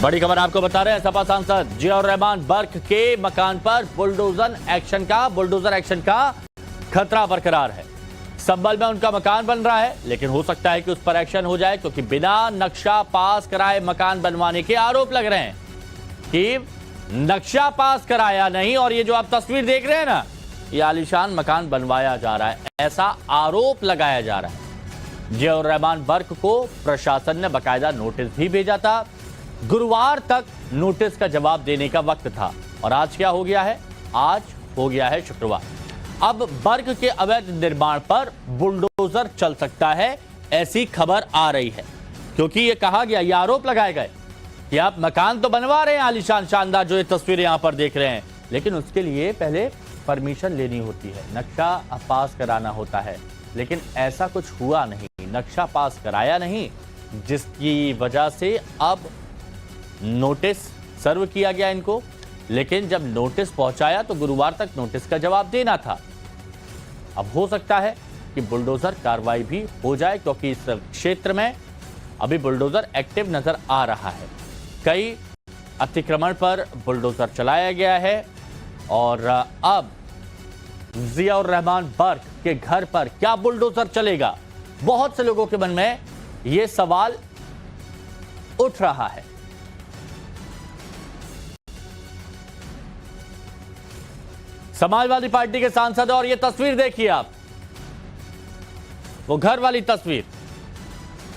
बड़ी खबर आपको बता रहे हैं। सपा सांसद जियाउर रहमान बर्क के मकान पर बुलडोजर एक्शन का खतरा बरकरार है। संभल में उनका मकान बन रहा है, लेकिन हो सकता है कि उस पर एक्शन हो जाए, क्योंकि बिना नक्शा पास कराए मकान बनवाने के आरोप लग रहे हैं कि नक्शा पास कराया नहीं, और ये जो आप तस्वीर देख रहे हैं ना, ये आलीशान मकान बनवाया जा रहा है, ऐसा आरोप लगाया जा रहा है। जियाउर रहमान बर्क को प्रशासन ने बकायदा नोटिस भी भेजा था। गुरुवार तक नोटिस का जवाब देने का वक्त था, और आज क्या हो गया है? आज हो गया है शुक्रवार। अब बर्क के अवैध निर्माण पर बुलडोजर चल सकता है, ऐसी खबर आ रही है, क्योंकि ये कहा गया, ये आरोप लगाए गए कि आप मकान तो बनवा रहे हैं आलीशान शानदार, जो ये तस्वीरें यहां पर देख रहे हैं, लेकिन उसके लिए पहले परमिशन लेनी होती है, नक्शा पास कराना होता है। लेकिन ऐसा कुछ हुआ नहीं, नक्शा पास कराया नहीं, जिसकी वजह से अब नोटिस सर्व किया गया इनको। लेकिन जब नोटिस पहुंचाया तो गुरुवार तक नोटिस का जवाब देना था। अब हो सकता है कि बुलडोजर कार्रवाई भी हो जाए, क्योंकि इस क्षेत्र में अभी बुलडोजर एक्टिव नजर आ रहा है। कई अतिक्रमण पर बुलडोजर चलाया गया है, और अब जियाउर रहमान बर्क के घर पर क्या बुलडोजर चलेगा? बहुत से लोगों के मन में यह सवाल उठ रहा है। समाजवादी पार्टी के सांसद, और ये तस्वीर देखिए आप, वो घर वाली तस्वीर,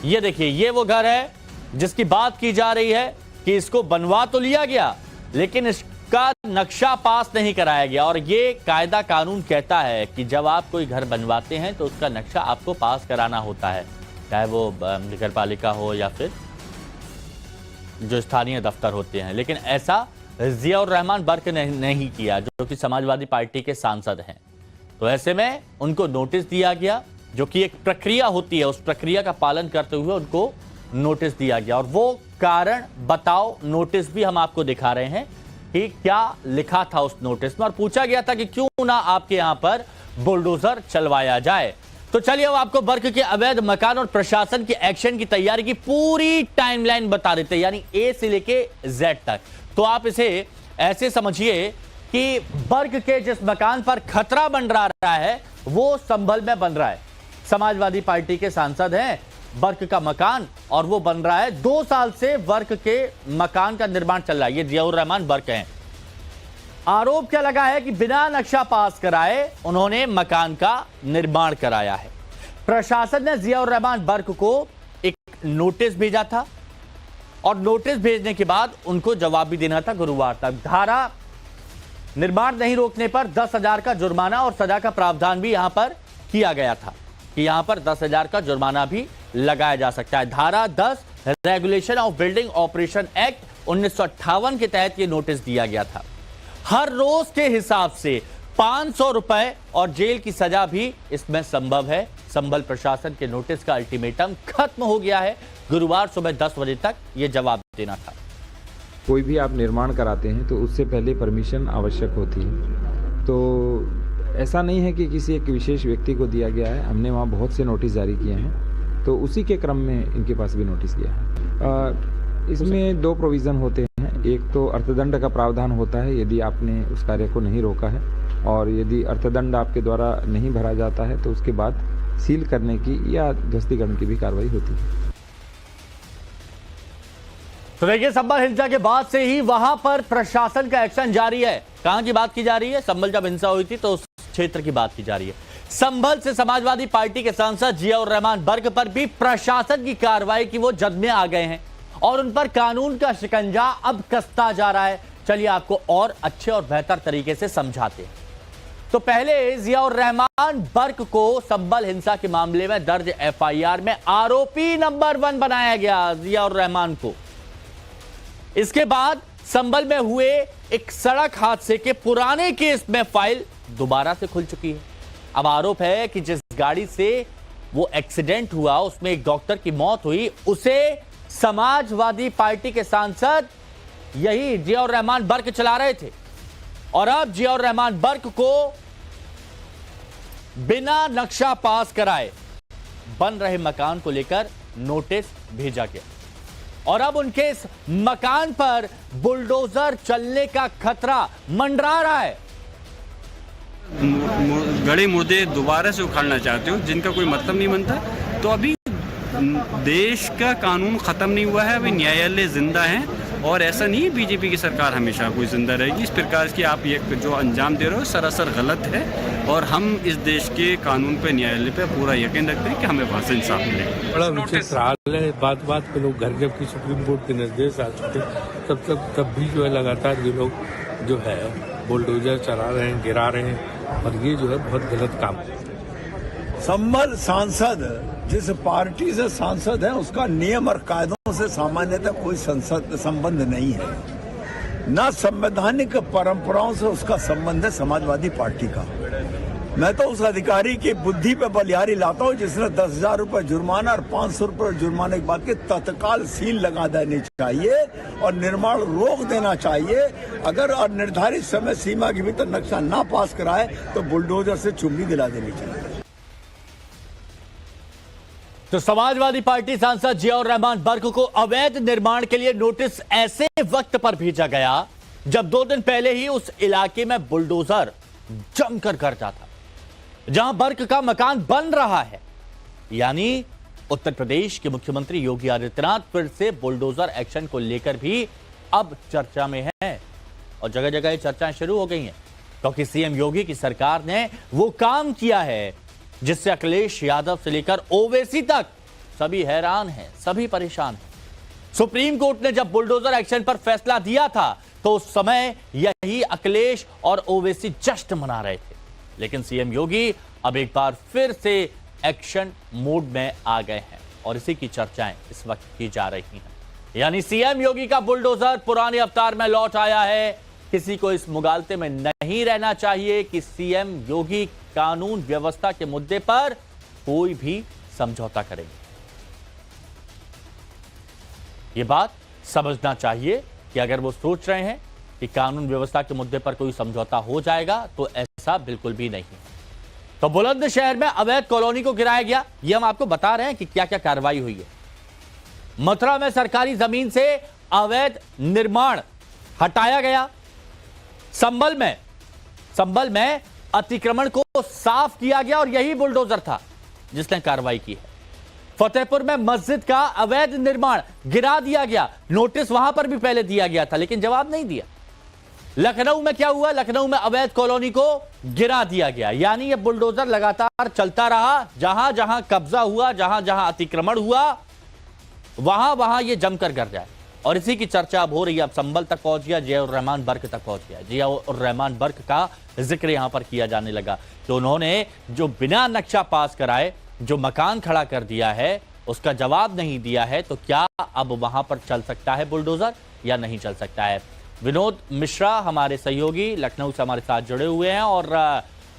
ये देखिए, ये वो घर है जिसकी बात की जा रही है कि इसको बनवा तो लिया गया, लेकिन इसका नक्शा पास नहीं कराया गया। और ये कायदा कानून कहता है कि जब आप कोई घर बनवाते हैं तो उसका नक्शा आपको पास कराना होता है, चाहे वो नगर पालिका हो या फिर जो स्थानीय दफ्तर होते हैं। लेकिन ऐसा जियाउर रहमान बर्क ने नहीं किया, जो कि समाजवादी पार्टी के सांसद हैं। तो ऐसे में उनको नोटिस दिया गया, जो कि एक प्रक्रिया होती है, उस प्रक्रिया का पालन करते हुए उनको नोटिस दिया गया। और वो कारण बताओ नोटिस भी हम आपको दिखा रहे हैं कि क्या लिखा था उस नोटिस में, और पूछा गया था कि क्यों ना आपके यहां पर बुलडोजर चलवाया जाए। तो चलिए अब आपको बर्क के अवैध मकान और प्रशासन के एक्शन की तैयारी की पूरी टाइमलाइन बता देते हैं, यानी ए से लेके जेड तक। तो आप इसे ऐसे समझिए कि बर्क के जिस मकान पर खतरा बन रहा है वो संभल में बन रहा है। समाजवादी पार्टी के सांसद हैं, बर्क का मकान, और वो बन रहा है। 2 साल से बर्क के मकान का निर्माण चल रहा है। ये जियाउर रहमान बर्क हैं। आरोप क्या लगा है कि बिना नक्शा पास कराए उन्होंने मकान का निर्माण कराया है। प्रशासन ने जियाउर रहमान बर्क को एक नोटिस भेजा था, और नोटिस भेजने के बाद उनको जवाब भी देना था गुरुवार तक। धारा निर्माण नहीं रोकने पर 10,000 का जुर्माना और सजा का प्रावधान भी यहां पर किया गया था कि यहां पर 10,000 का जुर्माना भी लगाया जा सकता है। धारा 10 regulation of building operation act 1958 के तहत यह नोटिस दिया गया था। हर रोज के हिसाब से 500 रुपए और जेल की सजा भी इसमें संभव है। संभल प्रशासन के नोटिस का अल्टीमेटम खत्म हो गया है। गुरुवार सुबह 10 बजे तक यह जवाब देना था। कोई भी आप निर्माण कराते हैं तो उससे पहले परमिशन आवश्यक होती है। तो ऐसा नहीं है कि किसी एक विशेष व्यक्ति को दिया गया है, हमने वहाँ बहुत से नोटिस जारी किए हैं, तो उसी के क्रम में इनके पास भी नोटिस गया है। इसमें 2 प्रोविज़न होते हैं। एक तो अर्थदंड का प्रावधान होता है यदि आपने उस कार्य को नहीं रोका है, और यदि अर्थदंड आपके द्वारा नहीं भरा जाता है तो उसके बाद सील करने की या ध्वस्तीकरण की भी कार्रवाई होती है। तो देखिए, संभल हिंसा के बाद से ही वहां पर प्रशासन का एक्शन जारी है। कहां की बात की जा रही है? संभल जब हिंसा हुई थी तो उस क्षेत्र की बात की जा रही है। संभल से समाजवादी पार्टी के सांसद जियाउर रहमान बर्क पर भी प्रशासन की कार्रवाई की वो जद में आ गए हैं, और उन पर कानून का शिकंजा अब कसता जा रहा है। चलिए आपको और अच्छे और बेहतर तरीके से समझाते हैं। तो पहले जियाउर रहमान बर्क को संभल हिंसा के मामले में दर्ज एफआईआर में आरोपी नंबर 1 बनाया गया, जियाउर रहमान को। इसके बाद संभल में हुए एक सड़क हादसे के पुराने केस में फाइल दोबारा से खुल चुकी है। अब आरोप है कि जिस गाड़ी से वो एक्सीडेंट हुआ, उसमें एक डॉक्टर की मौत हुई, उसे समाजवादी पार्टी के सांसद यही जियाउर रहमान बर्क चला रहे थे। और अब जियाउर रहमान बर्क को बिना नक्शा पास कराए बन रहे मकान को लेकर नोटिस भेजा गया। और अब उनके इस मकान पर बुलडोजर चलने का खतरा मंडरा रहा है। गड़े मुर्दे दोबारा से उखाड़ना चाहते हो, जिनका कोई मतलब नहीं बनता। तो अभी देश का कानून खत्म नहीं हुआ है, अभी न्यायालय जिंदा है, और ऐसा नहीं है बीजेपी की सरकार हमेशा कोई जिंदा रहेगी। इस प्रकार की आप ये जो अंजाम दे रहे हो सरासर गलत है, और हम इस देश के कानून पे, न्यायालय पे पूरा यकीन रखते हैं कि हमें वहाँ से इंसाफ मिलेगा। बड़ा विचित्र हाल है, बात बात पे लोग घर, जबकि सुप्रीम कोर्ट के निर्देश आ चुके तब भी जो है लगातार ये लोग जो है बुलडोजर चला रहे हैं, गिरा रहे हैं, और ये जो है बहुत गलत काम है। संबल सांसद जिस पार्टी से सांसद है उसका नियम और कायदों से सामान्यतः कोई संबंध नहीं है, न संवैधानिक परंपराओं से उसका संबंध है समाजवादी पार्टी का। मैं तो उस अधिकारी की बुद्धि पे बलिहारी लाता हूँ जिसने 10,000 रुपए जुर्माना और 500 रुपए जुर्माने के बाद के तत्काल सील लगा देनी चाहिए और निर्माण रोक देना चाहिए। अगर निर्धारित समय सीमा के भीतर नक्शा ना पास कराए तो बुलडोजर से चुम्बी दिला देनी चाहिए। तो समाजवादी पार्टी सांसद जियाउर रहमान बर्क को अवैध निर्माण के लिए नोटिस ऐसे वक्त पर भेजा गया जब 2 दिन पहले ही उस इलाके में बुलडोजर जमकर करता था, जहां बर्क का मकान बन रहा है। यानी उत्तर प्रदेश के मुख्यमंत्री योगी आदित्यनाथ फिर से बुलडोजर एक्शन को लेकर भी अब चर्चा में है, और जगह जगह ये चर्चाएं शुरू हो गई हैं, क्योंकि सीएम योगी की सरकार ने वो काम किया है जिससे अखिलेश यादव से लेकर ओवैसी तक सभी हैरान हैं, सभी परेशान हैं। सुप्रीम कोर्ट ने जब बुलडोजर एक्शन पर फैसला दिया था तो उस समय यही अखिलेश और ओवैसी जश्न मना रहे थे, लेकिन सीएम योगी अब एक बार फिर से एक्शन मोड में आ गए हैं, और इसी की चर्चाएं इस वक्त की जा रही हैं। यानी सीएम योगी का बुलडोजर पुराने अवतार में लौट आया है। किसी को इस मुगालते में नहीं रहना चाहिए कि सीएम योगी कानून व्यवस्था के मुद्दे पर कोई भी समझौता करेंगे। यह बात समझना चाहिए कि अगर वो सोच रहे हैं कि कानून व्यवस्था के मुद्दे पर कोई समझौता हो जाएगा तो ऐसा बिल्कुल भी नहीं है। तो बुलंदशहर में अवैध कॉलोनी को गिराया गया, यह हम आपको बता रहे हैं कि क्या क्या कार्रवाई हुई है। मथुरा में सरकारी जमीन से अवैध निर्माण हटाया गया। संभल में अतिक्रमण को साफ किया गया और यही बुलडोजर था जिसने कार्रवाई की है। फतेहपुर में मस्जिद का अवैध निर्माण गिरा दिया गया। नोटिस वहां पर भी पहले दिया गया था लेकिन जवाब नहीं दिया। लखनऊ में क्या हुआ? लखनऊ में अवैध कॉलोनी को गिरा दिया गया। यानी यह बुलडोजर लगातार चलता रहा, जहां जहां कब्जा हुआ, जहां जहां अतिक्रमण हुआ, वहां वहां यह जमकर गिर जाए। और इसी की चर्चा अब हो रही है। अब संभल तक पहुंच गया, जियाउर रहमान बर्क तक पहुंच गया। जियाउर रहमान बर्क का जिक्र यहां पर किया जाने लगा तो उन्होंने जो बिना नक्शा पास कराए जो मकान खड़ा कर दिया है उसका जवाब नहीं दिया है। तो क्या अब वहां पर चल सकता है बुलडोजर या नहीं चल सकता है? विनोद मिश्रा हमारे सहयोगी लखनऊ से हमारे साथ जुड़े हुए हैं और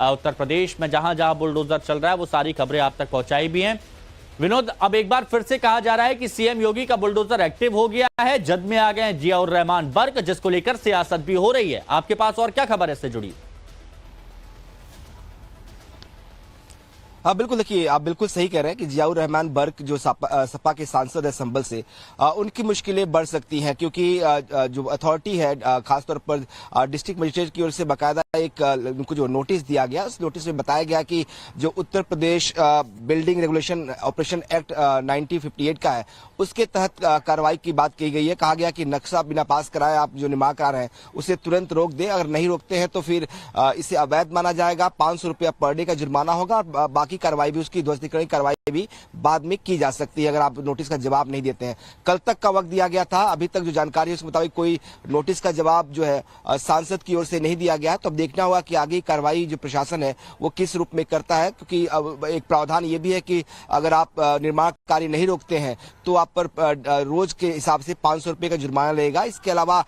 उत्तर प्रदेश में जहां जहां बुलडोजर चल रहा है वो सारी खबरें आप तक पहुंचाई भी हैं। विनोद, अब एक बार फिर से कहा जा रहा है कि सीएम योगी का बुलडोजर एक्टिव हो गया है, जद में आ गए हैं जियाउर रहमान बर्क, जिसको लेकर सियासत भी हो रही है। आपके पास और क्या खबर है इससे जुड़ी? हाँ बिल्कुल, देखिए आप बिल्कुल सही कह रहे हैं कि जियाउर रहमान बर्क जो सपा के सांसद है संभल से, उनकी मुश्किलें बढ़ सकती हैं क्योंकि जो अथॉरिटी है खासतौर पर डिस्ट्रिक्ट मजिस्ट्रेट की ओर से बाकायदा एक उनको जो नोटिस दिया गया, उस नोटिस में बताया गया कि जो Uttar Pradesh building regulation operation act 1958 का है उसके तहत कार्रवाई की बात की गई है। कहा गया कि नक्शा बिना पास कराए आप जो निर्माण करा रहे हैं उसे तुरंत रोक दें, अगर नहीं रोकते हैं तो फिर इसे अवैध माना जाएगा, 500 रुपया पर डे का जुर्माना होगा और बाकी कार्रवाई भी, उसकी ध्वस्तीकरण कार्रवाई भी बाद में की जा सकती है अगर आप नोटिस का जवाब नहीं देते हैं। कल तक का वक्त दिया गया था, अभी तक जो जानकारी है उसके मुताबिक कोई नोटिस का जवाब जो है सांसद की ओर से नहीं दिया गया। तो अब देखना होगा कि आगे कार्रवाई जो प्रशासन है वो किस रूप में करता है, क्योंकि अब एक प्रावधान ये भी है कि अगर आप निर्माण कार्य नहीं रोकते हैं तो आप पर रोज के हिसाब से 500 रुपए का जुर्माना लगेगा। इसके अलावा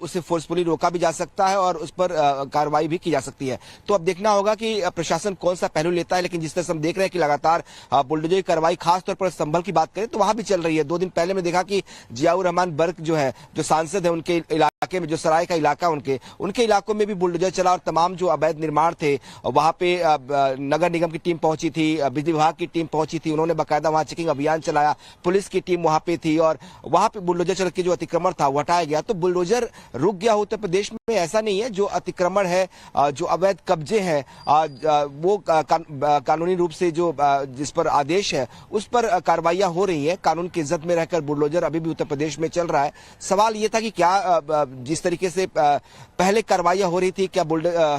उसे फोर्सफुली रोका भी जा सकता है और उस पर कार्रवाई भी की जा सकती है। तो अब देखना होगा कि प्रशासन कौन सा पहलू लेता है, लेकिन जिस तरह से हम देख रहे हैं कि लगातार बुलडोजर की कार्रवाई खासतौर पर संभल की बात करें तो वहां भी चल रही है। 2 दिन पहले मैं देखा कि जियाउर रहमान बर्क जो है, जो सांसद है, उनके इलाके इलाके में, जो सराय का इलाका उनके इलाकों में भी बुलडोजर चला और तमाम जो अवैध निर्माण थे वहां पे नगर निगम की टीम पहुंची थी, बिजली विभाग की टीम पहुंची थी, उन्होंने बाकायदा वहां चेकिंग अभियान चलाया, पुलिस की टीम वहां पे थी और वहां पे बुलडोजर चल के जो अतिक्रमण था वो हटाया गया। तो बुलडोजर रुक गया उत्तर प्रदेश में ऐसा नहीं है। जो अतिक्रमण है, जो अवैध कब्जे हैं, वो कानूनी रूप से जो जिस पर आदेश है उस पर कार्रवाइयां हो रही है। कानून की इज्जत में रहकर बुलडोजर अभी भी उत्तर प्रदेश में चल रहा है। सवाल ये था कि क्या जिस तरीके से पहले कार्रवाइयां हो रही थी, क्या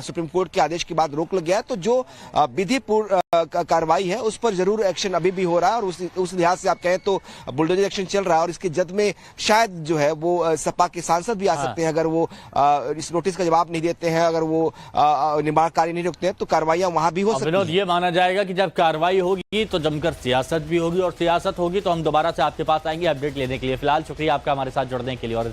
सुप्रीम कोर्ट के आदेश के बाद रोक लग गया? तो जो विधिपूर्ण कार्रवाई है उस पर जरूर एक्शन अभी भी हो रहा है और उस लिहाज से आप कहें तो बुलडोजर एक्शन चल रहा है और इसकी जद में शायद जो है वो सपा के सांसद भी आ सकते हैं अगर वो इस नोटिस का जवाब नहीं देते हैं, अगर वो निर्माण कार्य नहीं रोकते हैं तो कार्रवाइयां वहां भी हो सकती हैं। ये माना जाएगा कि जब कार्रवाई होगी तो जमकर सियासत भी होगी और सियासत होगी तो हम दोबारा से आपके पास आएंगे अपडेट लेने के लिए। फिलहाल शुक्रिया आपका हमारे साथ जुड़ने के लिए और